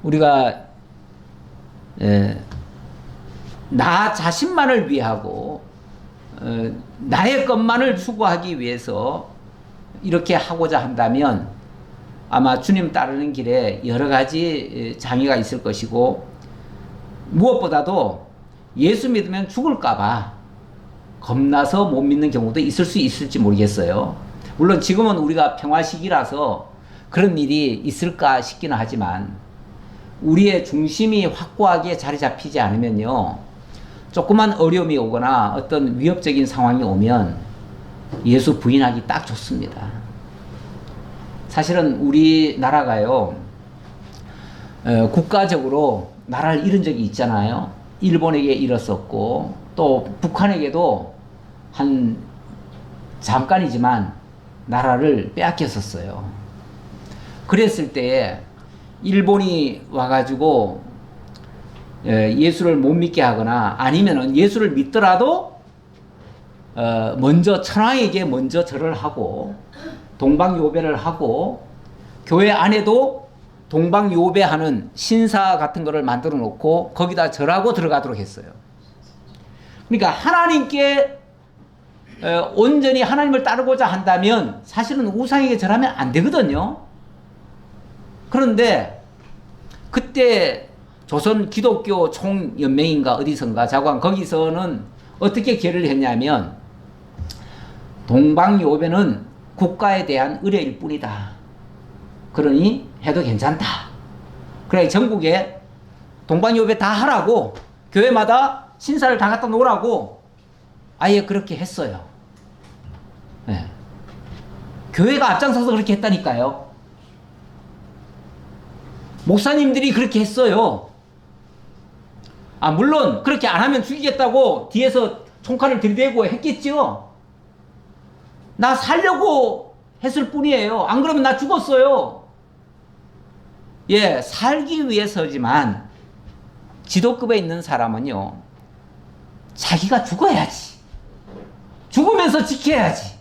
우리가 나 자신만을 위하고 나의 것만을 추구하기 위해서 이렇게 하고자 한다면 아마 주님 따르는 길에 여러 가지 장애가 있을 것이고, 무엇보다도 예수 믿으면 죽을까봐 겁나서 못 믿는 경우도 있을 수 있을지 모르겠어요. 물론 지금은 우리가 평화 시기라서 그런 일이 있을까 싶기는 하지만 우리의 중심이 확고하게 자리 잡히지 않으면요, 조그만 어려움이 오거나 어떤 위협적인 상황이 오면 예수 부인하기 딱 좋습니다. 사실은 우리나라가요, 국가적으로 나라를 잃은 적이 있잖아요. 일본에게 잃었었고 또 북한에게도 한 잠깐이지만 나라를 빼앗겼었어요. 그랬을 때 일본이 와가지고 예수를 못 믿게 하거나 아니면은 예수를 믿더라도 먼저 천황에게 먼저 절을 하고 동방요배를 하고 교회 안에도 동방요배하는 신사 같은 거를 만들어 놓고 거기다 절하고 들어가도록 했어요. 그러니까 하나님께 온전히 하나님을 따르고자 한다면 사실은 우상에게 절하면 안 되거든요. 그런데 그때 조선 기독교 총연맹인가 어디선가 자관 거기서는 어떻게 결의를 했냐면 동방요배는 국가에 대한 의뢰일 뿐이다. 그러니 해도 괜찮다. 그래 전국에 동방요배 다 하라고 교회마다 신사를 다 갖다 놓으라고 아예 그렇게 했어요. 네. 교회가 앞장서서 그렇게 했다니까요. 목사님들이 그렇게 했어요. 물론 그렇게 안 하면 죽이겠다고 뒤에서 총칼을 들이대고 했겠죠. 나 살려고 했을 뿐이에요. 안 그러면 나 죽었어요. 예, 살기 위해서지만 지도급에 있는 사람은요, 자기가 죽어야지. 죽으면서 지켜야지.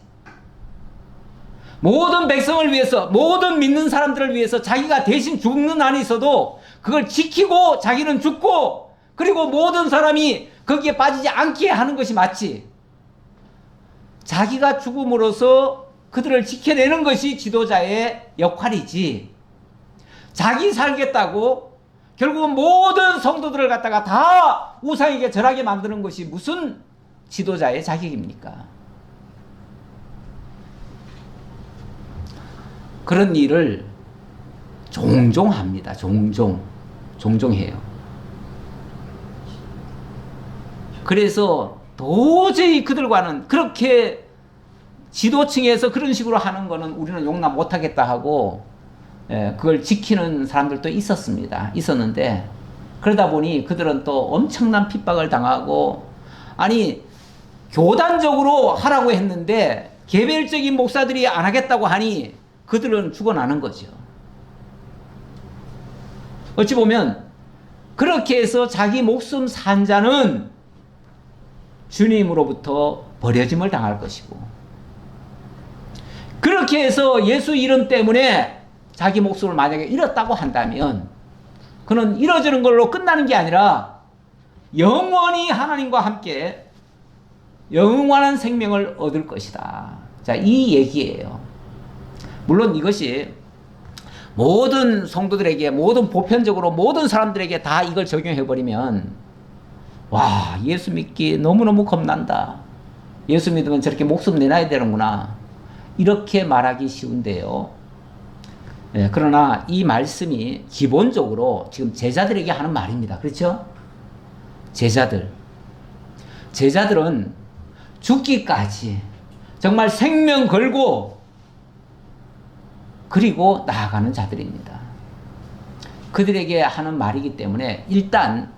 모든 백성을 위해서, 모든 믿는 사람들을 위해서 자기가 대신 죽는 한이 있어도 그걸 지키고 자기는 죽고, 그리고 모든 사람이 거기에 빠지지 않게 하는 것이 맞지. 자기가 죽음으로써 그들을 지켜내는 것이 지도자의 역할이지. 자기 살겠다고 결국은 모든 성도들을 갖다가 다 우상에게 절하게 만드는 것이 무슨 지도자의 자격입니까? 그런 일을 종종 합니다. 종종 해요. 그래서 도저히 그들과는 그렇게 지도층에서 그런 식으로 하는 거는 우리는 용납 못하겠다 하고, 그걸 지키는 사람들도 있었는데, 그러다 보니 그들은 또 엄청난 핍박을 당하고, 아니 교단적으로 하라고 했는데 개별적인 목사들이 안 하겠다고 하니 그들은 죽어나는 거죠. 어찌 보면 그렇게 해서 자기 목숨 산 자는 주님으로부터 버려짐을 당할 것이고, 그렇게 해서 예수 이름 때문에 자기 목숨을 만약에 잃었다고 한다면 그는 잃어지는 걸로 끝나는 게 아니라 영원히 하나님과 함께 영원한 생명을 얻을 것이다. 자, 이 얘기예요. 물론 이것이 모든 성도들에게, 모든 보편적으로 모든 사람들에게 다 이걸 적용해버리면, 와, 예수 믿기 너무너무 겁난다. 예수 믿으면 저렇게 목숨 내놔야 되는구나. 이렇게 말하기 쉬운데요. 그러나 이 말씀이 기본적으로 지금 제자들에게 하는 말입니다. 그렇죠? 제자들은 죽기까지 정말 생명 걸고 그리고 나아가는 자들입니다. 그들에게 하는 말이기 때문에 일단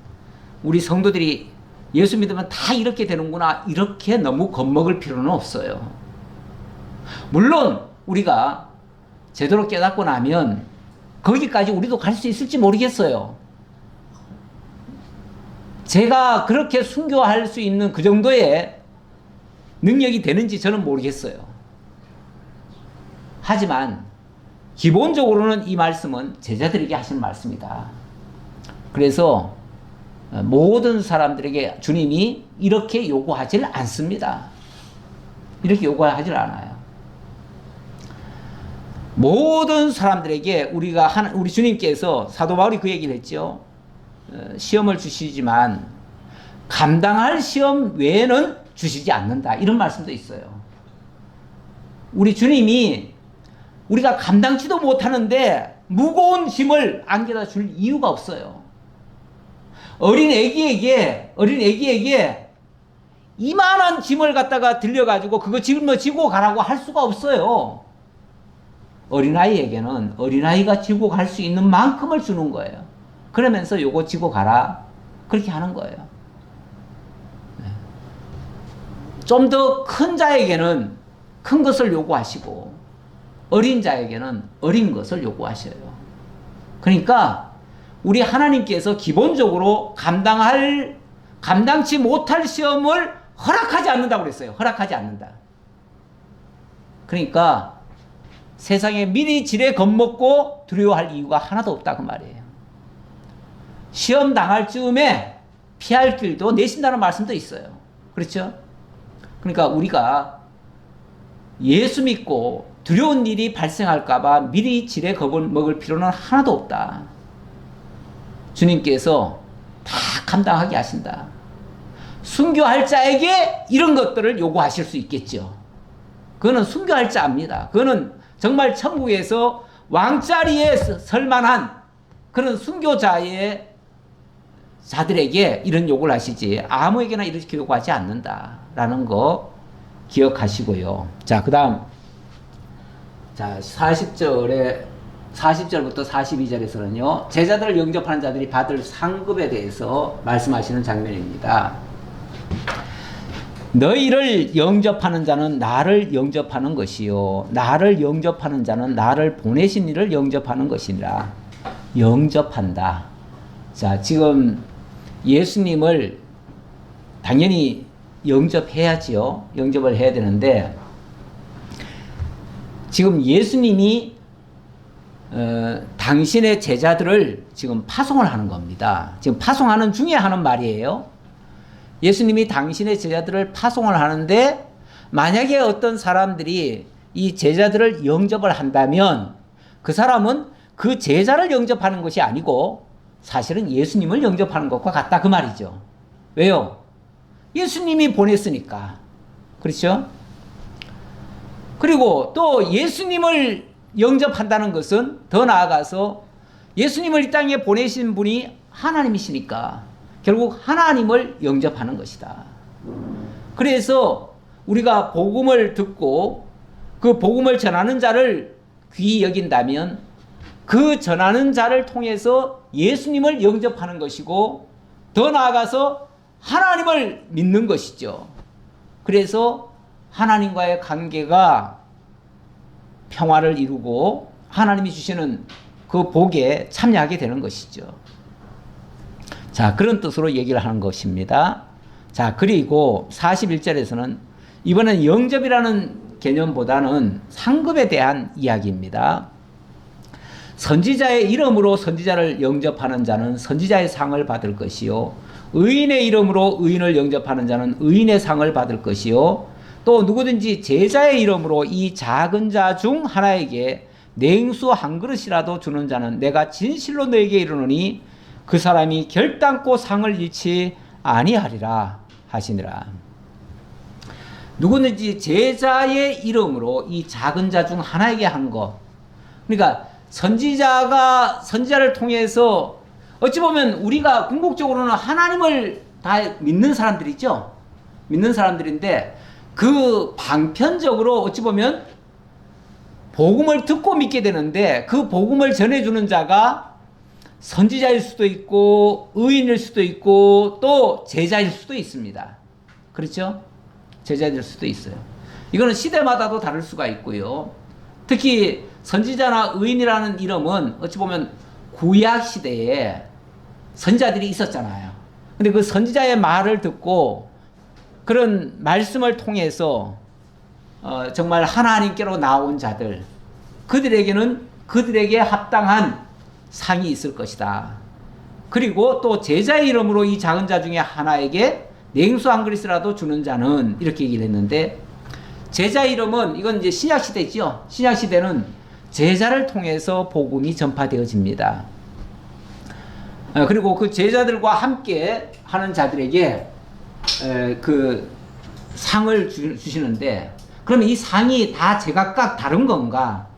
우리 성도들이 예수 믿으면 다 이렇게 되는구나, 이렇게 너무 겁먹을 필요는 없어요. 물론 우리가 제대로 깨닫고 나면 거기까지 우리도 갈 수 있을지 모르겠어요. 제가 그렇게 순교할 수 있는 그 정도의 능력이 되는지 저는 모르겠어요. 하지만 기본적으로는 이 말씀은 제자들에게 하신 말씀이다. 그래서 모든 사람들에게 주님이 이렇게 요구하질 않습니다. 이렇게 요구하질 않아요. 모든 사람들에게 우리 주님께서, 사도 바울이 그 얘기를 했죠. 시험을 주시지만 감당할 시험 외에는 주시지 않는다. 이런 말씀도 있어요. 우리 주님이 우리가 감당치도 못하는데 무거운 짐을 안겨다 줄 이유가 없어요. 어린 애기에게 이만한 짐을 갖다가 들려가지고 그거 짊어지고 가라고 할 수가 없어요. 어린아이에게는 어린아이가 지고 갈 수 있는 만큼을 주는 거예요. 그러면서 요거 지고 가라, 그렇게 하는 거예요. 좀 더 큰 자에게는 큰 것을 요구하시고 어린 자에게는 어린 것을 요구하셔요. 그러니까 우리 하나님께서 기본적으로 감당치 못할 시험을 허락하지 않는다고 그랬어요. 허락하지 않는다. 그러니까 세상에 미리 지레 겁먹고 두려워할 이유가 하나도 없다, 그 말이에요. 시험 당할 즈음에 피할 길도 내신다는 말씀도 있어요. 그렇죠? 그러니까 우리가 예수 믿고 두려운 일이 발생할까봐 미리 지레 겁을 먹을 필요는 하나도 없다. 주님께서 다 감당하게 하신다. 순교할 자에게 이런 것들을 요구하실 수 있겠죠. 그거는 순교할 자입니다. 그거는 정말 천국에서 왕자리에 설 만한 그런 순교자의 자들에게 이런 요구를 하시지 아무에게나 이렇게 요구하지 않는다라는 거 기억하시고요. 자, 그 다음 자 40절부터 42절에서는요 제자들을 영접하는 자들이 받을 상급에 대해서 말씀하시는 장면입니다. 너희를 영접하는 자는 나를 영접하는 것이요 나를 영접하는 자는 나를 보내신 이를 영접하는 것이니라. 영접한다. 자, 지금 예수님을 당연히 영접해야지요. 영접을 해야 되는데 지금 예수님이 당신의 제자들을 지금 파송을 하는 겁니다. 지금 파송하는 중에 하는 말이에요. 예수님이 당신의 제자들을 파송을 하는데 만약에 어떤 사람들이 이 제자들을 영접을 한다면 그 사람은 그 제자를 영접하는 것이 아니고 사실은 예수님을 영접하는 것과 같다 그 말이죠. 왜요? 예수님이 보냈으니까. 그렇죠? 그리고 또 예수님을 영접한다는 것은 더 나아가서 예수님을 이 땅에 보내신 분이 하나님이시니까 결국 하나님을 영접하는 것이다. 그래서 우리가 복음을 듣고 그 복음을 전하는 자를 귀히 여긴다면 그 전하는 자를 통해서 예수님을 영접하는 것이고 더 나아가서 하나님을 믿는 것이죠. 그래서 하나님과의 관계가 평화를 이루고 하나님이 주시는 그 복에 참여하게 되는 것이죠. 자, 그런 뜻으로 얘기를 하는 것입니다. 자, 그리고 41절에서는 이번엔 영접이라는 개념보다는 상급에 대한 이야기입니다. 선지자의 이름으로 선지자를 영접하는 자는 선지자의 상을 받을 것이요 의인의 이름으로 의인을 영접하는 자는 의인의 상을 받을 것이요 또 누구든지 제자의 이름으로 이 작은 자 중 하나에게 냉수 한 그릇이라도 주는 자는 내가 진실로 너에게 이르노니 그 사람이 결단코 상을 잃지 아니하리라 하시니라. 누구든지 제자의 이름으로 이 작은 자 중 하나에게 한 것. 그러니까 선지자가 선지자를 통해서 어찌 보면 우리가 궁극적으로는 하나님을 다 믿는 사람들이죠. 믿는 사람들인데 그 방편적으로 어찌 보면 복음을 듣고 믿게 되는데 그 복음을 전해주는 자가 선지자일 수도 있고 의인일 수도 있고 또 제자일 수도 있습니다. 그렇죠? 제자일 수도 있어요. 이거는 시대마다도 다를 수가 있고요. 특히 선지자나 의인이라는 이름은 어찌 보면 구약 시대에 선지자들이 있었잖아요. 근데 그 선지자의 말을 듣고 그런 말씀을 통해서 정말 하나님께로 나온 자들 그들에게는 그들에게 합당한 상이 있을 것이다. 그리고 또 제자의 이름으로 이 작은 자 중에 하나에게 냉수 한 그릇이라도 주는 자는 이렇게 얘기를 했는데 제자의 이름은 이건 이제 신약시대죠. 신약시대는 제자를 통해서 복음이 전파되어집니다. 그리고 그 제자들과 함께 하는 자들에게 그 상을 주시는데 그러면 이 상이 다 제각각 다른 건가?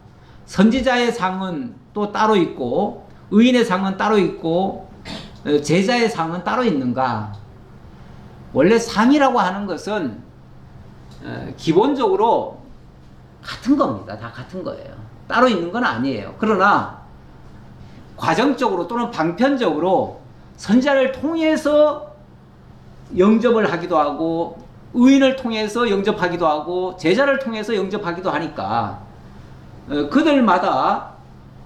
선지자의 상은 또 따로 있고 의인의 상은 따로 있고 제자의 상은 따로 있는가? 원래 상이라고 하는 것은 기본적으로 같은 겁니다. 다 같은 거예요. 따로 있는 건 아니에요. 그러나 과정적으로 또는 방편적으로 선지자를 통해서 영접을 하기도 하고 의인을 통해서 영접하기도 하고 제자를 통해서 영접하기도 하니까 그들마다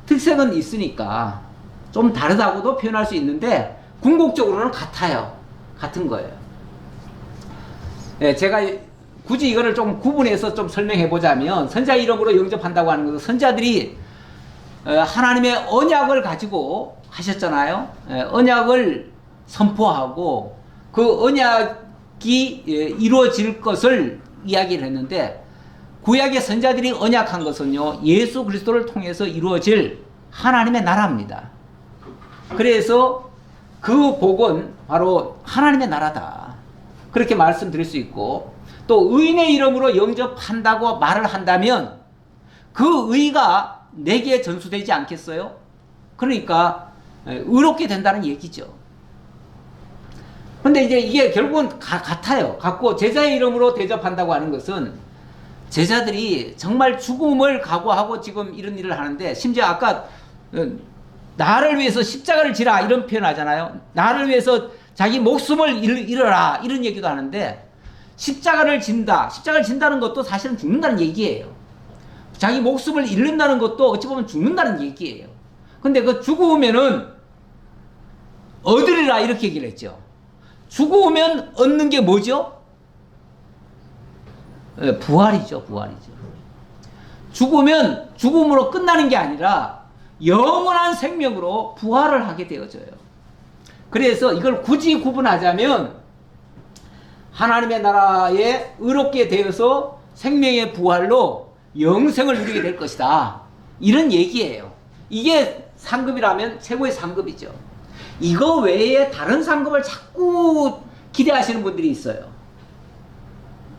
특색은 있으니까 좀 다르다고도 표현할 수 있는데 궁극적으로는 같아요. 같은 거예요. 제가 굳이 이거를 좀 구분해서 좀 설명해 보자면 선지자 이름으로 영접한다고 하는 것은 선지자들이 하나님의 언약을 가지고 하셨잖아요. 언약을 선포하고 그 언약이 이루어질 것을 이야기를 했는데 구약의 선지자들이 언약한 것은요 예수 그리스도를 통해서 이루어질 하나님의 나라입니다. 그래서 그 복은 바로 하나님의 나라다. 그렇게 말씀드릴 수 있고 또 의인의 이름으로 영접한다고 말을 한다면 그 의가 내게 전수되지 않겠어요? 그러니까 의롭게 된다는 얘기죠. 근데 이제 이게 결국은 같아요. 같고, 제자의 이름으로 대접한다고 하는 것은 제자들이 정말 죽음을 각오하고 지금 이런 일을 하는데, 심지어 아까 나를 위해서 십자가를 지라 이런 표현 하잖아요. 나를 위해서 자기 목숨을 잃어라 이런 얘기도 하는데, 십자가를 진다. 십자가를 진다는 것도 사실은 죽는다는 얘기예요. 자기 목숨을 잃는다는 것도 어찌 보면 죽는다는 얘기예요. 근데 그 죽으면은 얻으리라 이렇게 얘기를 했죠. 죽으면 얻는 게 뭐죠? 부활이죠, 부활이죠. 죽으면 죽음으로 끝나는 게 아니라 영원한 생명으로 부활을 하게 되어져요. 그래서 이걸 굳이 구분하자면 하나님의 나라에 의롭게 되어서 생명의 부활로 영생을 누리게 될 것이다. 이런 얘기예요. 이게 상급이라면 최고의 상급이죠. 이거 외에 다른 상급을 자꾸 기대하시는 분들이 있어요.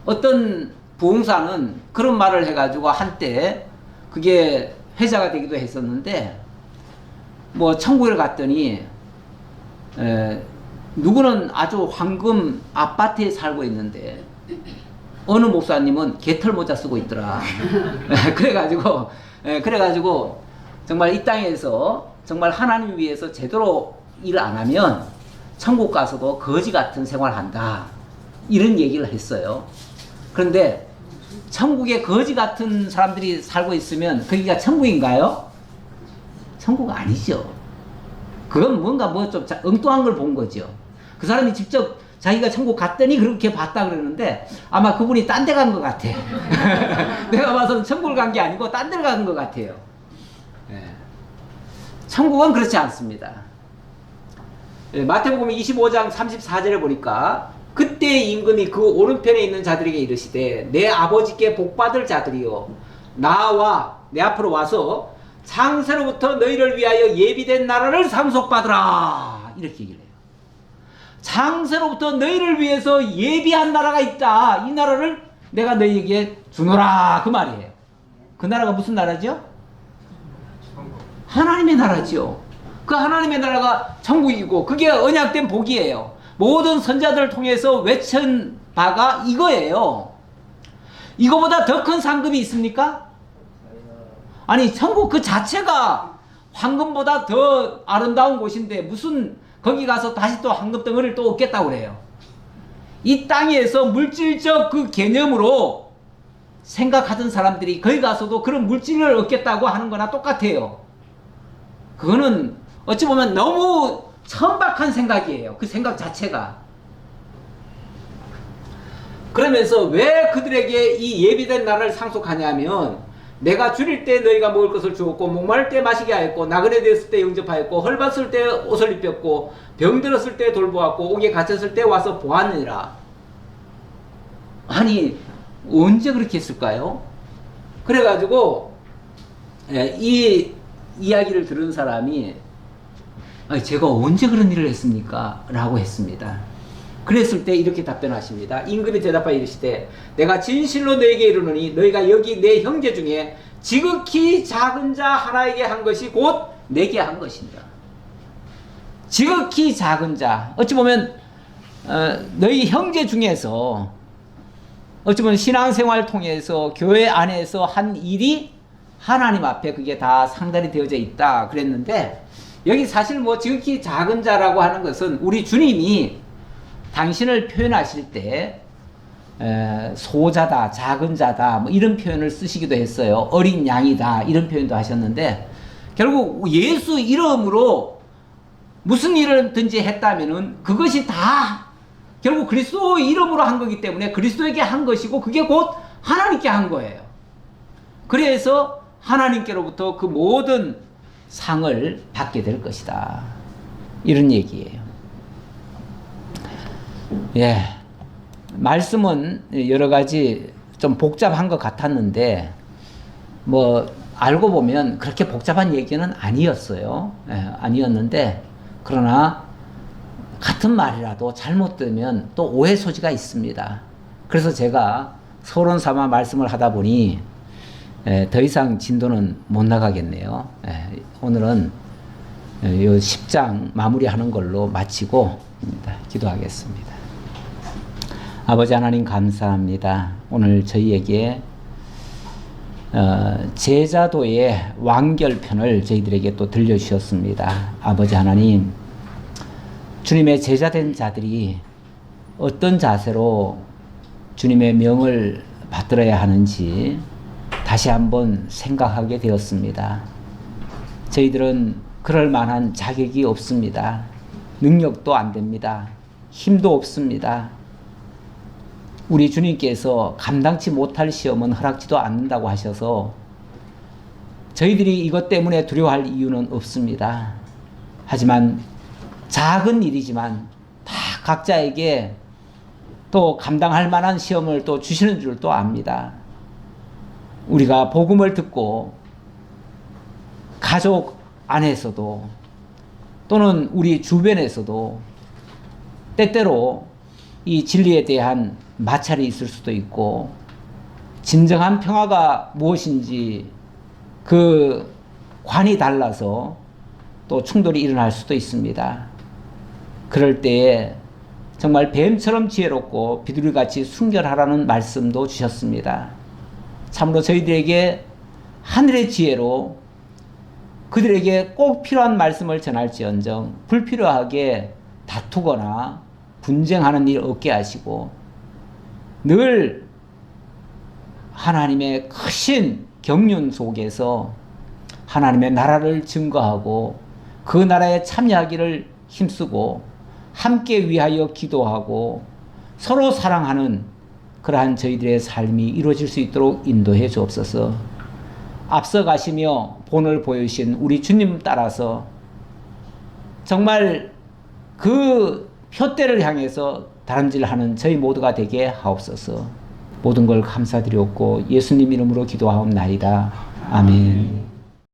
어떤 부흥사는 그런 말을 해가지고 한때 그게 회자가 되기도 했었는데, 뭐 천국에 갔더니 누구는 아주 황금 아파트에 살고 있는데 어느 목사님은 개털 모자 쓰고 있더라. 그래가지고 정말 이 땅에서 정말 하나님 위해서 제대로 일 안 하면 천국 가서도 거지 같은 생활한다. 이런 얘기를 했어요. 그런데 천국에 거지 같은 사람들이 살고 있으면 거기가 천국인가요? 천국 아니죠. 그건 뭔가 뭐 좀 엉뚱한 걸 본 거죠. 그 사람이 직접 자기가 천국 갔더니 그렇게 봤다 그러는데 아마 그분이 딴 데 간 것 같아. 내가 봐서는 천국을 간 게 아니고 딴 데를 간 것 같아요. 천국은 그렇지 않습니다. 마태복음 25장 34절에 보니까 그때 임금이 그 오른편에 있는 자들에게 이르시되 내 아버지께 복받을 자들이요 나와 내 앞으로 와서 창세로부터 너희를 위하여 예비된 나라를 상속받으라 이렇게 얘기를 해요. 창세로부터 너희를 위해서 예비한 나라가 있다. 이 나라를 내가 너희에게 주노라 그 말이에요. 그 나라가 무슨 나라죠? 하나님의 나라죠. 그 하나님의 나라가 천국이고 그게 언약된 복이에요. 모든 선자들을 통해서 외친 바가 이거예요. 이거보다 더 큰 상급이 있습니까? 아니 천국 그 자체가 황금보다 더 아름다운 곳인데 무슨 거기 가서 다시 또 황금 덩어리를 또 얻겠다고 그래요. 이 땅에서 물질적 그 개념으로 생각하던 사람들이 거기 가서도 그런 물질을 얻겠다고 하는 거나 똑같아요. 그거는 어찌 보면 너무 천박한 생각이에요. 그 생각 자체가. 그러면서 왜 그들에게 이 예비된 나라를 상속하냐면 내가 줄일 때 너희가 먹을 것을 주었고 목마를 때 마시게 하였고 나그네 되었을 때 영접하였고 헐벗을 때 옷을 입혔고 병들었을 때 돌보았고 옥에 갇혔을 때 와서 보았느니라. 아니 언제 그렇게 했을까요? 그래가지고 이 이야기를 들은 사람이 아니, 제가 언제 그런 일을 했습니까? 라고 했습니다. 그랬을 때 이렇게 답변하십니다. 임금이 대답하여 이르시되 내가 진실로 너에게 이르노니 너희가 여기 내 형제 중에 지극히 작은 자 하나에게 한 것이 곧 내게 한 것이니라. 지극히 작은 자. 어찌 보면 너희 형제 중에서 어찌 보면 신앙생활을 통해서 교회 안에서 한 일이 하나님 앞에 그게 다 상달이 되어져 있다 그랬는데 여기 사실 뭐 지극히 작은 자라고 하는 것은 우리 주님이 당신을 표현하실 때 소자다, 작은 자다 뭐 이런 표현을 쓰시기도 했어요. 어린 양이다 이런 표현도 하셨는데 결국 예수 이름으로 무슨 일을든지 했다면은 그것이 다 결국 그리스도 이름으로 한 거기 때문에 그리스도에게 한 것이고 그게 곧 하나님께 한 거예요. 그래서 하나님께로부터 그 모든 상을 받게 될 것이다. 이런 얘기예요. 예. 말씀은 여러 가지 좀 복잡한 것 같았는데, 뭐, 알고 보면 그렇게 복잡한 얘기는 아니었어요. 예, 아니었는데, 그러나, 같은 말이라도 잘못 들으면 또 오해 소지가 있습니다. 그래서 제가 서론 삼아 말씀을 하다 보니 더 이상 진도는 못 나가겠네요. 오늘은 요 10장 마무리하는 걸로 마치고 기도하겠습니다. 아버지 하나님 감사합니다. 오늘 저희에게 제자도의 완결편을 저희들에게 또 들려주셨습니다. 아버지 하나님, 주님의 제자된 자들이 어떤 자세로 주님의 명을 받들어야 하는지 다시 한번 생각하게 되었습니다. 저희들은 그럴 만한 자격이 없습니다. 능력도 안 됩니다. 힘도 없습니다. 우리 주님께서 감당치 못할 시험은 허락지도 않는다고 하셔서 저희들이 이것 때문에 두려워할 이유는 없습니다. 하지만 작은 일이지만 다 각자에게 또 감당할 만한 시험을 또 주시는 줄 또 압니다. 우리가 복음을 듣고 가족 안에서도 또는 우리 주변에서도 때때로 이 진리에 대한 마찰이 있을 수도 있고 진정한 평화가 무엇인지 그 관이 달라서 또 충돌이 일어날 수도 있습니다. 그럴 때에 정말 뱀처럼 지혜롭고 비둘기같이 순결하라는 말씀도 주셨습니다. 참으로 저희들에게 하늘의 지혜로 그들에게 꼭 필요한 말씀을 전할지언정 불필요하게 다투거나 분쟁하는 일 없게 하시고 늘 하나님의 크신 경륜 속에서 하나님의 나라를 증거하고 그 나라에 참여하기를 힘쓰고 함께 위하여 기도하고 서로 사랑하는 그러한 저희들의 삶이 이루어질 수 있도록 인도해 주옵소서. 앞서 가시며 본을 보여주신 우리 주님 따라서 정말 그 표대를 향해서 다름질하는 저희 모두가 되게 하옵소서. 모든 걸 감사드렸고 예수님 이름으로 기도하옵나이다. 아멘.